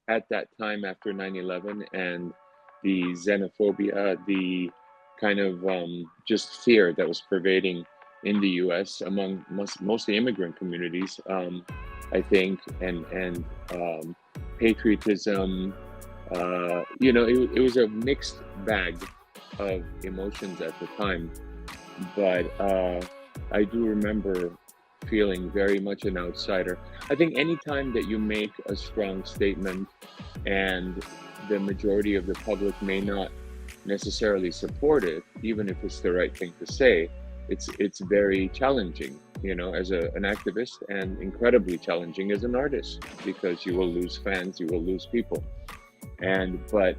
at that time after 9/11 and the xenophobia, the kind of just fear that was pervading in the U.S. among mostly immigrant communities, I think, and patriotism. It was a mixed bag of emotions at the time, but I do remember feeling very much an outsider. I think anytime that you make a strong statement and the majority of the public may not necessarily support it, even if it's the right thing to say, it's very challenging, as an activist, and incredibly challenging as an artist because you will lose fans, you will lose people. And but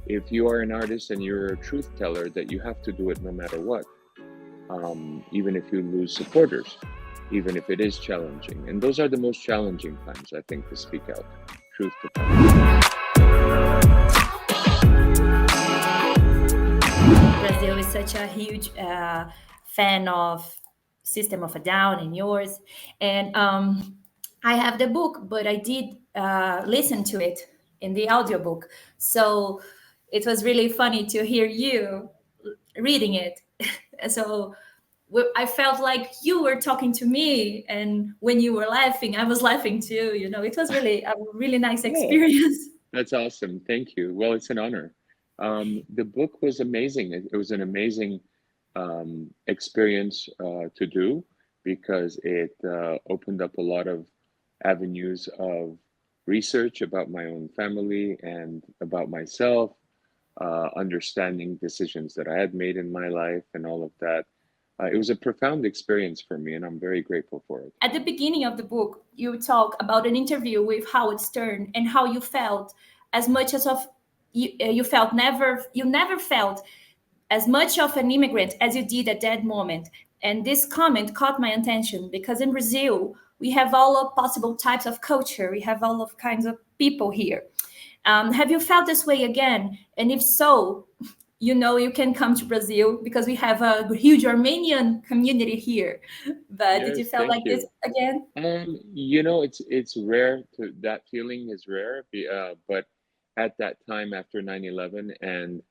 if you are an artist and you're a truth teller, that you have to do it no matter what, even if you lose supporters, even if it is challenging. And those are the most challenging times, I think, to speak out, truth to power. Brazil is such a huge fan of System of a Down and yours. And I have the book, but I did listen to it in the audiobook. So it was really funny to hear you reading it. So I felt like you were talking to me, and when you were laughing, I was laughing too. It was really a really nice Oh, experience. that's awesome. Thank you. Well, it's an honor. The book was amazing. It was an amazing experience to do because it opened up a lot of avenues of research about my own family and about myself, understanding decisions that I had made in my life and all of that. It was a profound experience for me, and I'm very grateful for it. At the beginning of the book, you talk about an interview with Howard Stern and how you felt as much as of you never felt as much of an immigrant as you did at that moment. And this comment caught my attention because in Brazil we have all of possible types of culture, we have all of kinds of people here. Have you felt this way again? And if so, you can come to Brazil because we have a huge Armenian community here. But did you Yes, feel thank like this you. again? It's rare to that feeling is rare, but at that time after 9/11 and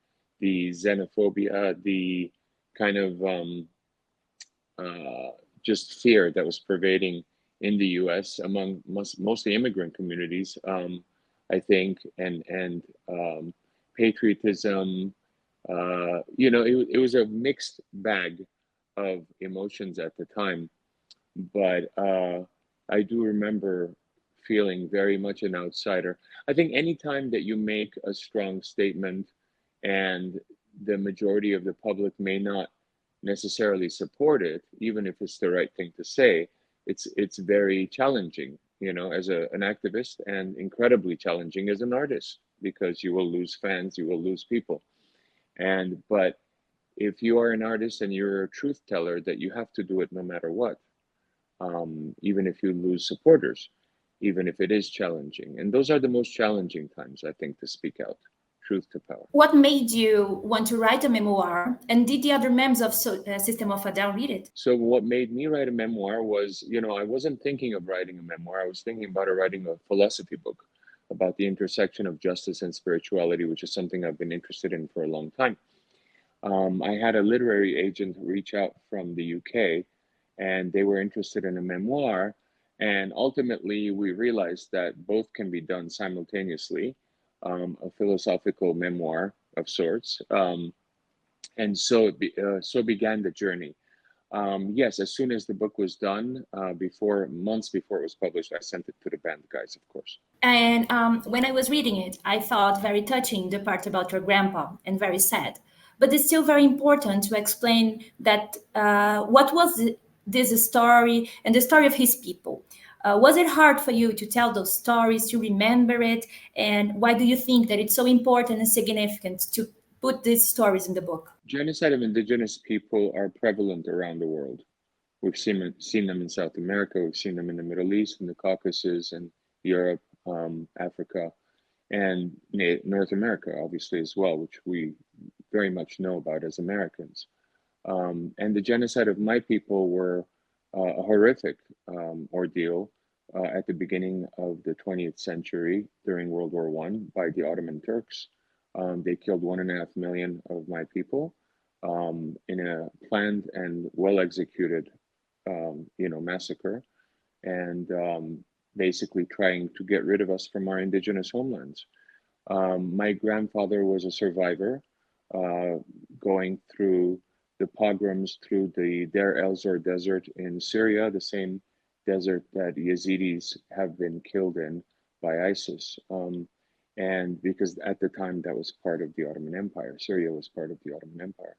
the xenophobia, the kind of uh, just fear that was pervading in the U.S. among mostly immigrant communities, I think, and patriotism. It was a mixed bag of emotions at the time, but I do remember feeling very much an outsider. I think anytime that you make a strong statement and the majority of the public may not necessarily support it, even if it's the right thing to say, it's very challenging, as an activist, and incredibly challenging as an artist because you will lose fans, you will lose people. And but if you are an artist and you're a truth teller, that you have to do it no matter what, even if you lose supporters, even if it is challenging. And those are the most challenging times, I think, to speak out, truth to power. What made you want to write a memoir? And did the other members of System of a Down read it? So, what made me write a memoir was, I wasn't thinking of writing a memoir. I was thinking about writing a philosophy book about the intersection of justice and spirituality, which is something I've been interested in for a long time. I had a literary agent reach out from the UK, and they were interested in a memoir. And ultimately, we realized that both can be done simultaneously, a philosophical memoir of sorts. And so, so began the journey. Yes, as soon as the book was done, months before it was published, I sent it to the band guys, of course. And when I was reading it, I thought very touching the part about your grandpa and very sad. But it's still very important to explain that what was this story and the story of his people. Was it hard for you to tell those stories, to remember it? And why do you think that it's so important and significant to put these stories in the book? Genocide of indigenous people are prevalent around the world. We've seen them in South America, we've seen them in the Middle East, in the Caucasus, and Europe, Africa, and North America, obviously, as well, which we very much know about as Americans. And the genocide of my people were a horrific ordeal, at the beginning of the 20th century during World War One by the Ottoman Turks. They killed 1.5 million of my people in a planned and well executed, massacre, and basically trying to get rid of us from our indigenous homelands. My grandfather was a survivor, going through the pogroms through the Deir el-Zor desert in Syria, the same desert that Yazidis have been killed in by ISIS. And because at the time that was part of the Ottoman Empire, Syria was part of the Ottoman Empire.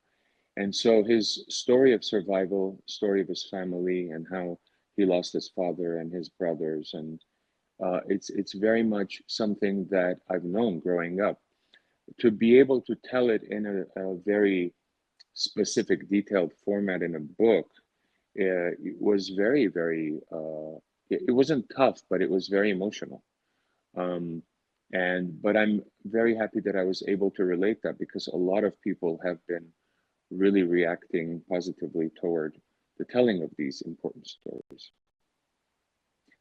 And so his story of survival, story of his family, and how he lost his father and his brothers, and it's very much something that I've known growing up. To be able to tell it in a very specific, detailed format in a book, it was very, very. It wasn't tough, but it was very emotional. But I'm very happy that I was able to relate that, because a lot of people have been really reacting positively toward the telling of these important stories.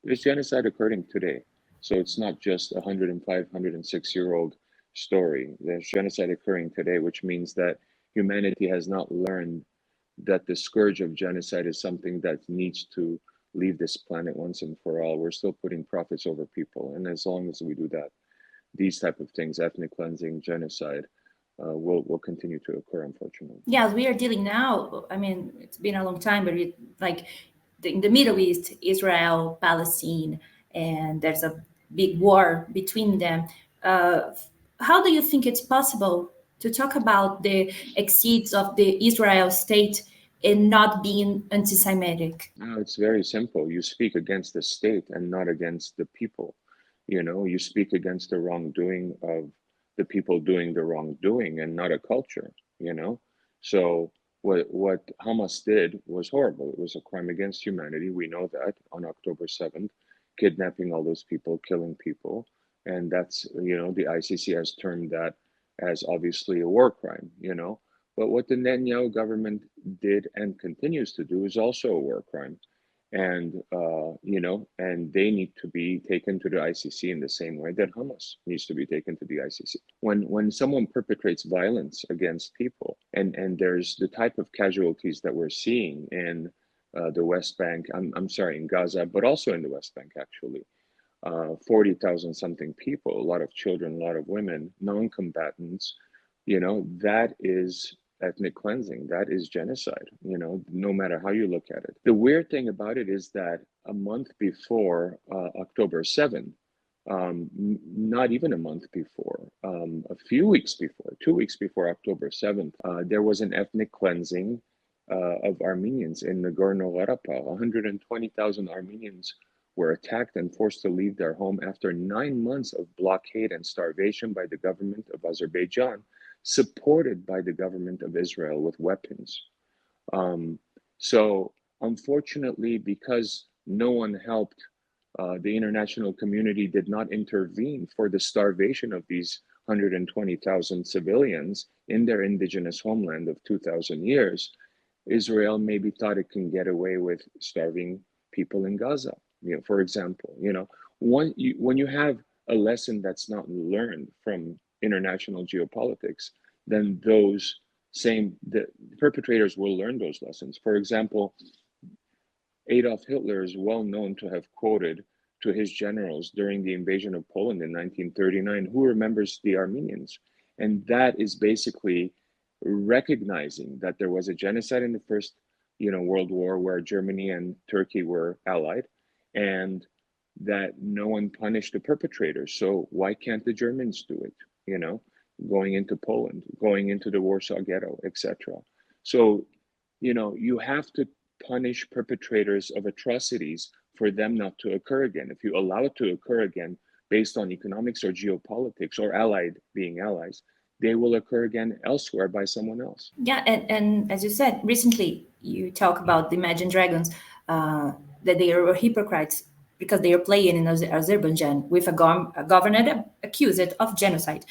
There's genocide occurring today. So it's not just a 105, 106-year-old story. There's genocide occurring today, which means that humanity has not learned that the scourge of genocide is something that needs to leave this planet once and for all. We're still putting profits over people. And as long as we do that, these type of things, ethnic cleansing, genocide, will continue to occur, unfortunately. Yeah, we are dealing now. I mean, it's been a long time, but in the Middle East, Israel, Palestine, and there's a big war between them. How do you think it's possible to talk about the exceeds of the Israel state and not being anti-Semitic? No, it's very simple. You speak against the state and not against the people. You speak against the wrongdoing of the people doing the wrongdoing and not a culture. So what Hamas did was horrible. It was a crime against humanity. We know that on October 7th, kidnapping all those people, killing people. And that's, the ICC has termed that as obviously a war crime. But what the Netanyahu government did and continues to do is also a war crime. And, and they need to be taken to the ICC in the same way that Hamas needs to be taken to the ICC. When someone perpetrates violence against people, and there's the type of casualties that we're seeing in the West Bank, I'm sorry, in Gaza, but also in the West Bank, actually, 40,000 something people, a lot of children, a lot of women, non-combatants, that is ethnic cleansing. That is genocide, no matter how you look at it. The weird thing about it is that a month before October 7th, not even a month before, a few weeks before, 2 weeks before October 7th, there was an ethnic cleansing of Armenians in Nagorno-Karabakh. 120,000 Armenians were attacked and forced to leave their home after 9 months of blockade and starvation by the government of Azerbaijan, supported by the government of Israel with weapons. So unfortunately, because no one helped, the international community did not intervene for the starvation of these 120,000 civilians in their indigenous homeland of 2,000 years, Israel maybe thought it can get away with starving people in Gaza, for example. When you have a lesson that's not learned from international geopolitics, then the perpetrators will learn those lessons. For example, Adolf Hitler is well known to have quoted to his generals during the invasion of Poland in 1939, "Who remembers the Armenians?" And that is basically recognizing that there was a genocide in the First, World War, where Germany and Turkey were allied, and that no one punished the perpetrators. So why can't the Germans do it? Going into Poland, going into the Warsaw Ghetto, etc. So, you have to punish perpetrators of atrocities for them not to occur again. If you allow it to occur again based on economics or geopolitics or being allies, they will occur again elsewhere by someone else. Yeah, and as you said, recently you talk about the Imagine Dragons, that they are hypocrites because they are playing in Azerbaijan with a governor accused of genocide.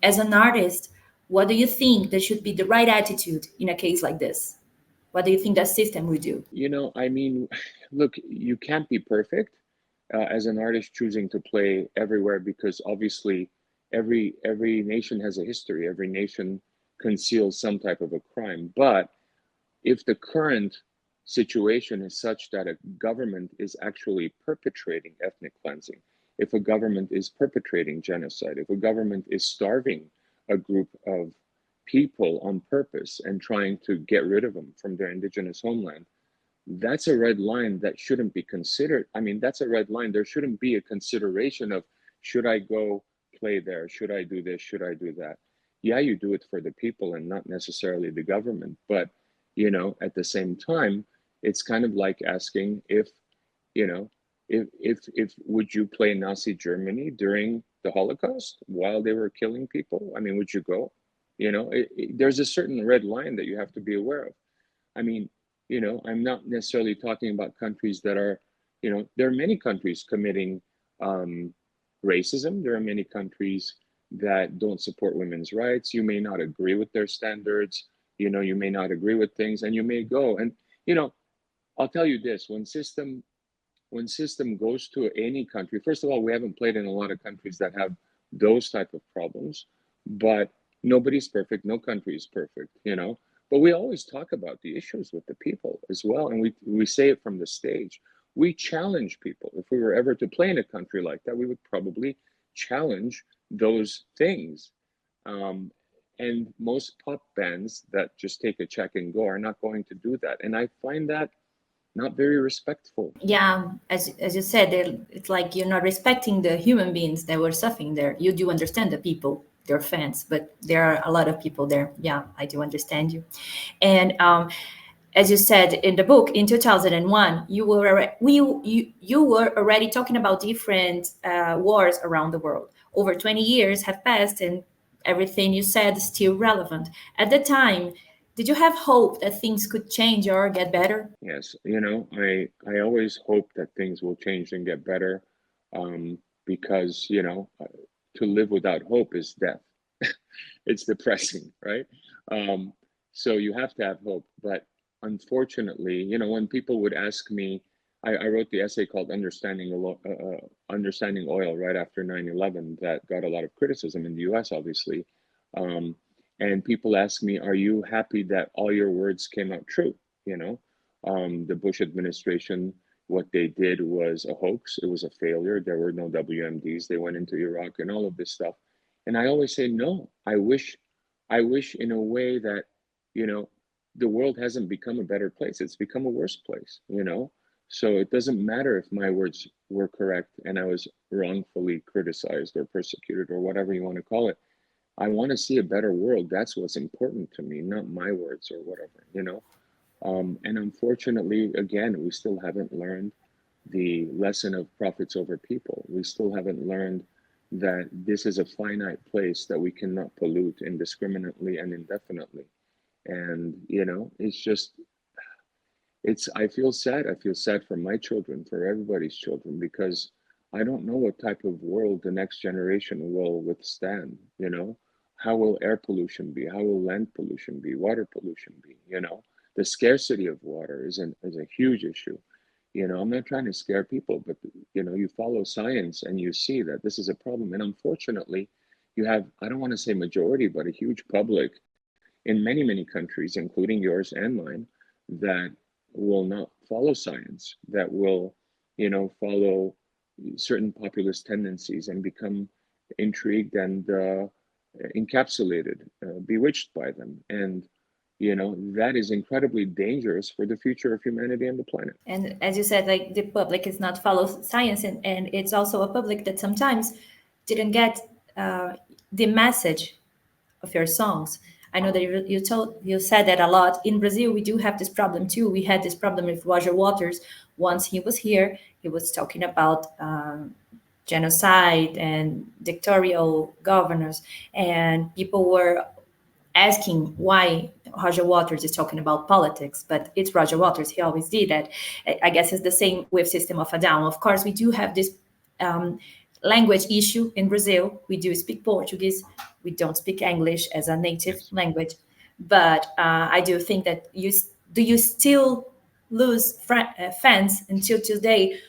As an artist, what do you think there should be the right attitude in a case like this? What do you think that system would do? Look, you can't be perfect, as an artist choosing to play everywhere, because obviously every nation has a history. Every nation conceals some type of a crime. But if the current situation is such that a government is actually perpetrating ethnic cleansing, if a government is perpetrating genocide, if a government is starving a group of people on purpose and trying to get rid of them from their indigenous homeland, that's a red line that shouldn't be considered. I mean, that's a red line. There shouldn't be a consideration of, should I go play there? Should I do this? Should I do that? Yeah, you do it for the people and not necessarily the government. But, at the same time, it's kind of like asking if, you know, if would you play Nazi Germany during the Holocaust while they were killing people? I mean, would you go? There's a certain red line that you have to be aware of. I mean, I'm not necessarily talking about countries that are, there are many countries committing racism. There are many countries that don't support women's rights. You may not agree with their standards. You may not agree with things, and you may go. And I'll tell you this: when system goes to any country, first of all, we haven't played in a lot of countries that have those type of problems, but nobody's perfect. No country is perfect. But we always talk about the issues with the people as well, and we say it from the stage. We challenge people. If we were ever to play in a country like that, we would probably challenge those things. And most pop bands that just take a check and go are not going to do that. And I find that not very respectful. Yeah, as you said, it's like you're not respecting the human beings that were suffering there. You do understand the people, their fans, but there are a lot of people there. Yeah, I do understand you. And as you said in the book, in 2001, you were already talking about different wars around the world. Over 20 years have passed, and everything you said is still relevant. At the time, did you have hope that things could change or get better? Yes, I always hope that things will change and get better, because to live without hope is death. It's depressing, right? Um, so you have to have hope. But unfortunately, when people would ask me, I wrote the essay called Understanding Oil right after 9/11 that got a lot of criticism in the US, obviously. Um, and people ask me, are you happy that all your words came out true? You know, the Bush administration, what they did was a hoax. It was a failure. There were no WMDs. They went into Iraq and all of this stuff. And I always say, no, I wish in a way that, you know, the world hasn't become a better place. It's become a worse place. So it doesn't matter if my words were correct and I was wrongfully criticized or persecuted or whatever you want to call it. I want to see a better world. That's what's important to me, not my words or whatever. And unfortunately, again, we still haven't learned the lesson of profits over people. We still haven't learned that this is a finite place that we cannot pollute indiscriminately and indefinitely. And, it's just, I feel sad. I feel sad for my children, for everybody's children, because I don't know what type of world the next generation will withstand. How will air pollution be? How will land pollution be? Water pollution be? The scarcity of water is a huge issue. I'm not trying to scare people, but you follow science and you see that this is a problem. And unfortunately, you have, I don't want to say majority, but a huge public in many, many countries, including yours and mine, that will not follow science, that will, follow certain populist tendencies and become intrigued and encapsulated, bewitched by them. And that is incredibly dangerous for the future of humanity and the planet. And as you said, like the public is not follow science, and it's also a public that sometimes didn't get the message of your songs. I know that you said that a lot. In Brazil, we do have this problem too. We had this problem with Roger Waters. Once he was here, he was talking about genocide and dictatorial governors, and people were asking why Roger Waters is talking about politics, but it's Roger Waters. He always did that. I guess it's the same with System of a Down. Of course, we do have this language issue in Brazil. We do speak Portuguese. We don't speak English as a native language. But I do think that you still lose fans until today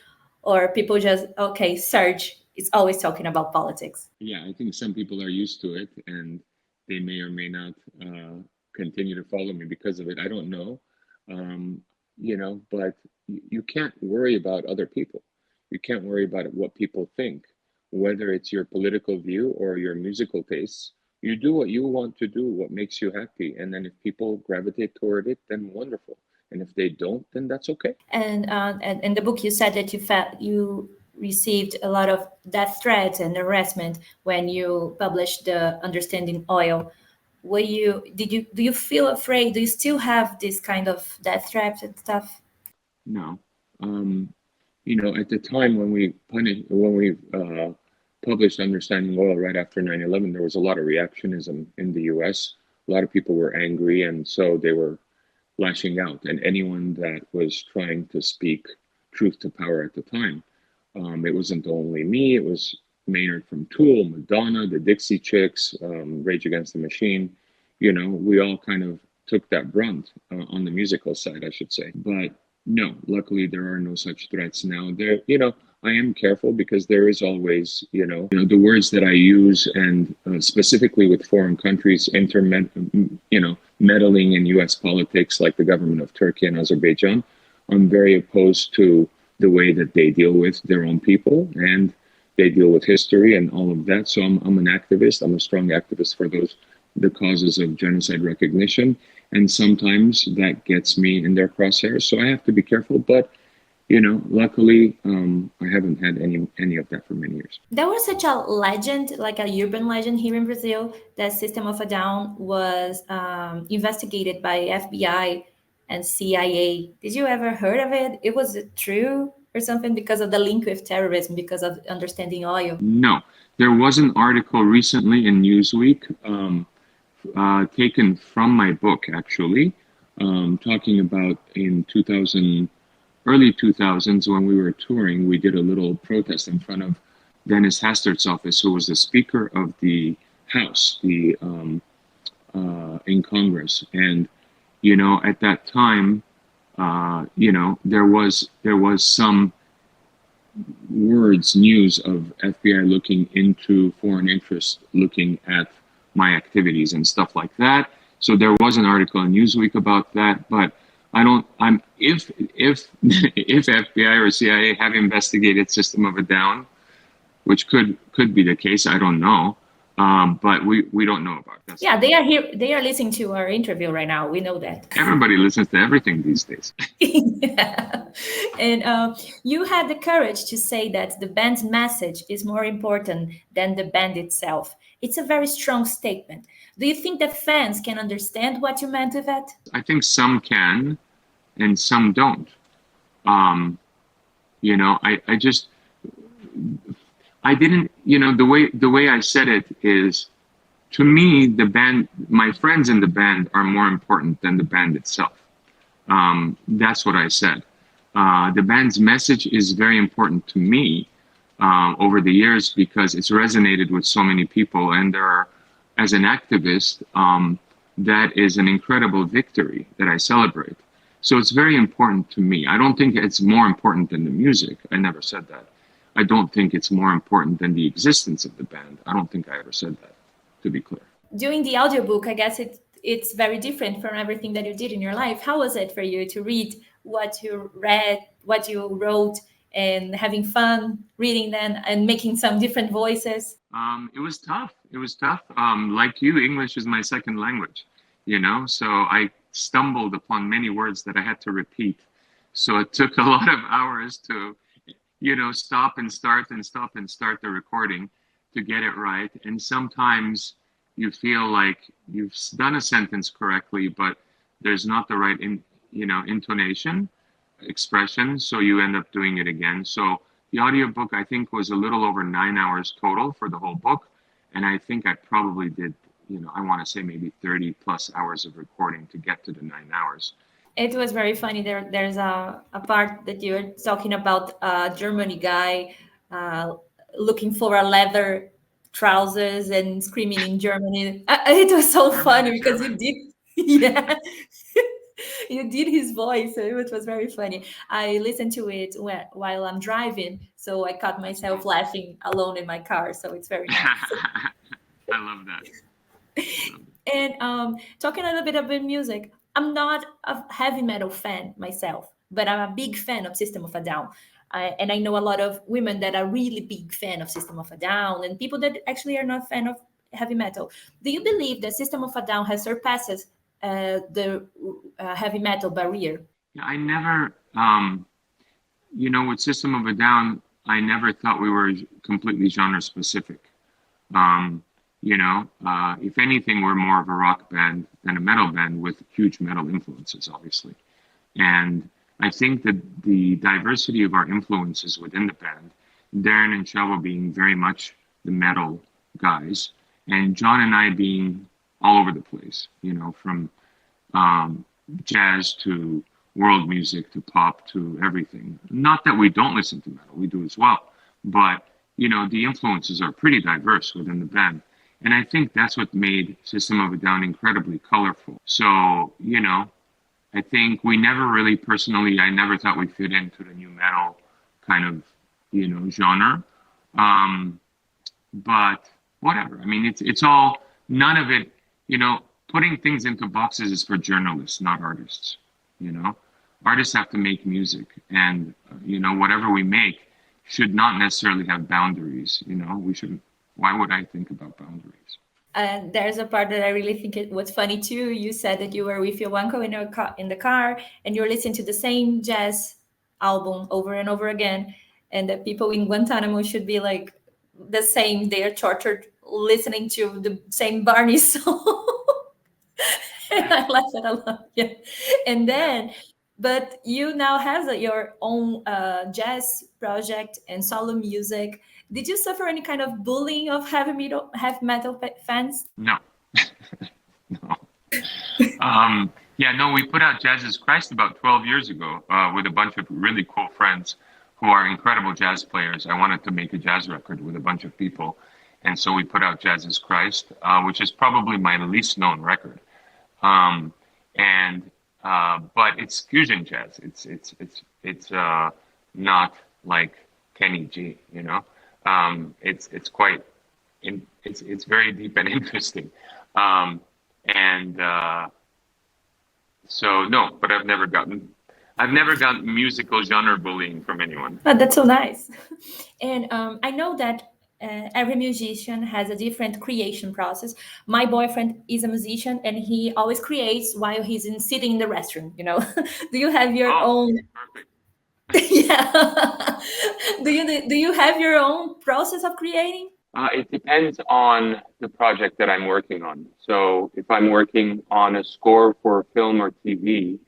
or people just, okay, Serge is always talking about politics? Yeah, I think some people are used to it, and they may or may not continue to follow me because of it. I don't know. Um, but you can't worry about other people. You can't worry about what people think, whether it's your political view or your musical tastes. You do what you want to do, what makes you happy. And then if people gravitate toward it, then wonderful. And if they don't, then that's okay. And in the book, you said that you received a lot of death threats and harassment when you published the Understanding Oil. Do you feel afraid? Do you still have this kind of death threats and stuff? No. At the time when we published Understanding Oil right after 9/11, there was a lot of reactionism in the US. A lot of people were angry, and so they were lashing out. And anyone that was trying to speak truth to power at the time, it wasn't only me, it was Maynard from Tool, Madonna, the Dixie Chicks, Rage Against the Machine. We all kind of took that brunt on the musical side, I should say. But no, luckily there are no such threats now. I am careful because there is always, the words that I use, and specifically with foreign countries, meddling in U.S. politics, like the government of Turkey and Azerbaijan. I'm very opposed to the way that they deal with their own people, and they deal with history and all of that. So I'm an activist. I'm a strong activist for the causes of genocide recognition. And sometimes that gets me in their crosshairs. So I have to be careful. But, luckily, I haven't had any of that for many years. There was such a legend, like a urban legend here in Brazil, that System of a Down was investigated by FBI and CIA. Did you ever heard of it? It was true or something because of the link with terrorism, because of Understanding Oil? No. There was an article recently in Newsweek taken from my book, actually, talking about in early 2000s, when we were touring, we did a little protest in front of Dennis Hastert's office, who was the Speaker of the House in Congress. And, at that time, there was some news of FBI looking into foreign interests, looking at my activities and stuff like that. So there was an article in Newsweek about that, but if FBI or CIA have investigated System of a Down, which could be the case, I don't know. But we don't know about that. Yeah, they are here. They are listening to our interview right now. We know that. Everybody listens to everything these days. Yeah. And you had the courage to say that the band's message is more important than the band itself. It's a very strong statement. Do you think that fans can understand what you meant with that? I think some can, and some don't. I didn't, the way I said it is, to me, the band, my friends in the band are more important than the band itself. That's what I said. The band's message is very important to me over the years because it's resonated with so many people. And as an activist, that is an incredible victory that I celebrate. So it's very important to me. I don't think it's more important than the music. I never said that. I don't think it's more important than the existence of the band. I don't think I ever said that, to be clear. Doing the audiobook, I guess it's very different from everything that you did in your life. How was it for you to read what you read, what you wrote, and having fun reading them and making some different voices? It was tough. Like you, English is my second language, so I stumbled upon many words that I had to repeat. So it took a lot of hours to stop and start the recording to get it right. And sometimes you feel like you've done a sentence correctly, but there's not the right intonation, expression, so you end up doing it again. So the audiobook, I think, was a little over 9 hours total for the whole book. And I think I probably did, I want to say maybe 30 plus hours of recording to get to the 9 hours. It was very funny. There's a part that you're talking about a Germany guy looking for a leather trousers and screaming in Germany. It was so funny because you did, yeah, You did his voice, so it was very funny. I listened to it while I'm driving, so I caught myself laughing alone in my car. So it's very nice. I love that. And talking a little bit about music, I'm not a heavy metal fan myself, but I'm a big fan of System of a Down. And I know a lot of women that are really big fan of System of a Down, and people that actually are not fan of heavy metal. Do you believe that System of a Down has surpasses the heavy metal barrier? Yeah, I never, with System of a Down, I never thought we were completely genre specific. If anything, we're more of a rock band than a metal band with huge metal influences, obviously. And I think that the diversity of our influences within the band, Darren and Chavo being very much the metal guys, and John and I being all over the place, from jazz to world music to pop to everything. Not that we don't listen to metal, we do as well. But, the influences are pretty diverse within the band. And I think that's what made System of a Down incredibly colorful. So, I think we never really personally, I never thought we fit into the new metal kind of, genre. But whatever. I mean, it's all, none of it, putting things into boxes is for journalists, not artists, Artists have to make music, and, whatever we make should not necessarily have boundaries, we shouldn't. Why would I think about boundaries? And there's a part that I really think it was funny too. You said that you were with your uncle in the car, and you're listening to the same jazz album over and over again, and that people in Guantanamo should be like the same. They are tortured listening to the same Barney song. And I laugh at a lot. Yeah. And then, but you now have your own jazz project and solo music. Did you suffer any kind of bullying of heavy metal fans? No. No. We put out Jazz is Christ about 12 years ago with a bunch of really cool friends who are incredible jazz players. I wanted to make a jazz record with a bunch of people. And so we put out Jazz is Christ, which is probably my least known record. But it's fusion jazz. It's not like Kenny G, it's quite, it's very deep and interesting. So no, but I've never gotten musical genre bullying from anyone. Oh, that's so nice. And I know that every musician has a different creation process. My boyfriend is a musician, and he always creates while he's sitting in the restroom. Do you have your own? Perfect. Yeah. Do you have your own process of creating? It depends on the project that I'm working on. So if I'm working on a score for film or TV,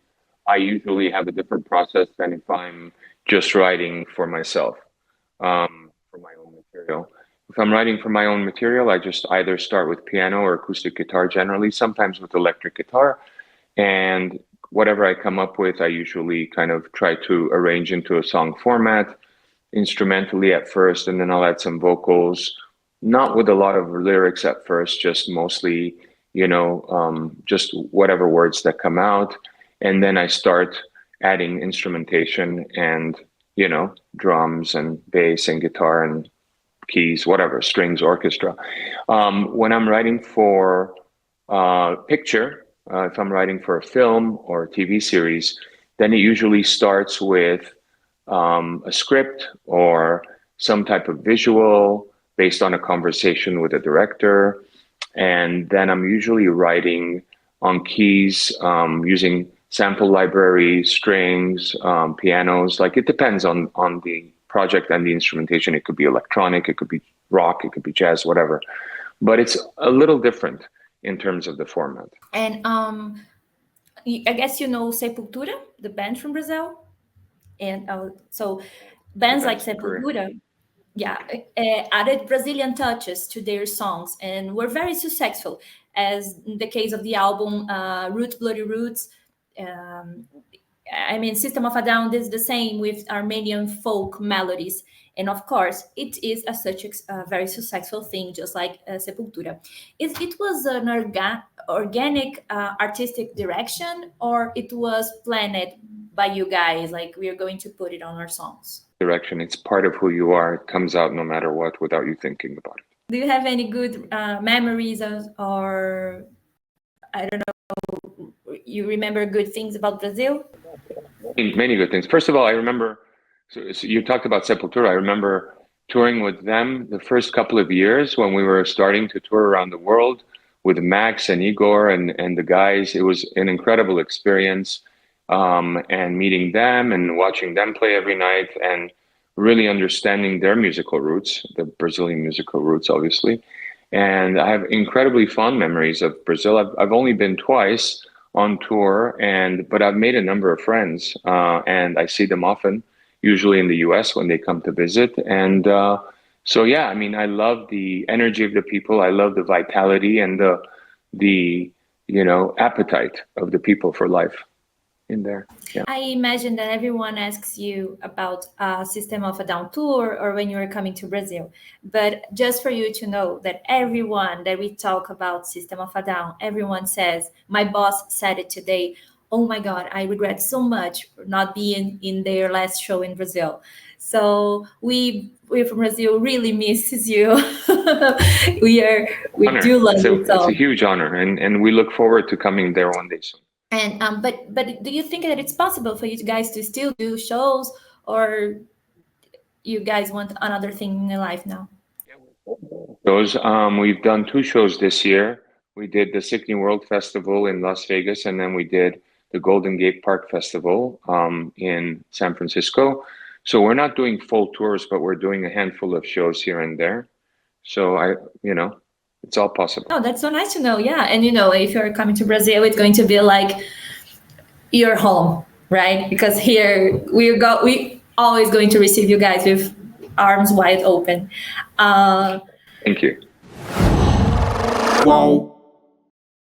I usually have a different process than if I'm just writing for myself, for my own material. If I'm writing for my own material, I just either start with piano or acoustic guitar generally, sometimes with electric guitar. And whatever I come up with, I usually kind of try to arrange into a song format, instrumentally at first, and then I'll add some vocals, not with a lot of lyrics at first, just mostly, just whatever words that come out. And then I start adding instrumentation and, drums and bass and guitar and keys, whatever, strings, orchestra. When I'm writing for picture, if I'm writing for a film or a TV series, then it usually starts with a script or some type of visual based on a conversation with a director. And then I'm usually writing on keys, using sample library, strings, pianos. Like, it depends on the project and the instrumentation. It could be electronic, it could be rock, it could be jazz, whatever. But it's a little different in terms of the format. And I guess Sepultura, the band from Brazil. And so bands like Sepultura, added Brazilian touches to their songs and were very successful, as in the case of the album Roots, Bloody Roots. I mean, System of a Down is the same with Armenian folk melodies. And of course, it is such a very successful thing, just like Sepultura. It was an organic artistic direction, or it was planned by you guys, like we are going to put it on our songs? Direction. It's part of who you are. It comes out no matter what without you thinking about it. Do you have any good memories or I don't know, you remember good things about Brazil? Many good things. First of all, I remember, so you talked about Sepultura. I remember touring with them the first couple of years when we were starting to tour around the world with Max and Igor and the guys. It was an incredible experience, and meeting them and watching them play every night and really understanding their musical roots, the Brazilian musical roots, obviously. And I have incredibly fond memories of Brazil. I've only been twice on tour, but I've made a number of friends, and I see them often, usually in the US when they come to visit. And so, yeah, I mean, I love the energy of the people. I love the vitality and the appetite of the people for life in there. Yeah. I imagine that everyone asks you about System of a Down tour or when you are coming to Brazil. But just for you to know that everyone that we talk about System of a Down, everyone says, my boss said it today, oh my God, I regret so much not being in their last show in Brazil. So we from Brazil really misses you. we honor. do love you. It's a huge honor, and we look forward to coming there one day soon. And but do you think that it's possible for you guys to still do shows, or you guys want another thing in your life now? Those we've done 2 shows this year. We did the Sickening World Festival in Las Vegas, and then we did the Golden Gate Park Festival in San Francisco. So we're not doing full tours, but we're doing a handful of shows here and there. So it's all possible. Oh, that's so nice to know. Yeah. And if you're coming to Brazil, it's going to be like your home, right? Because here we always going to receive you guys with arms wide open. Thank you. Whoa.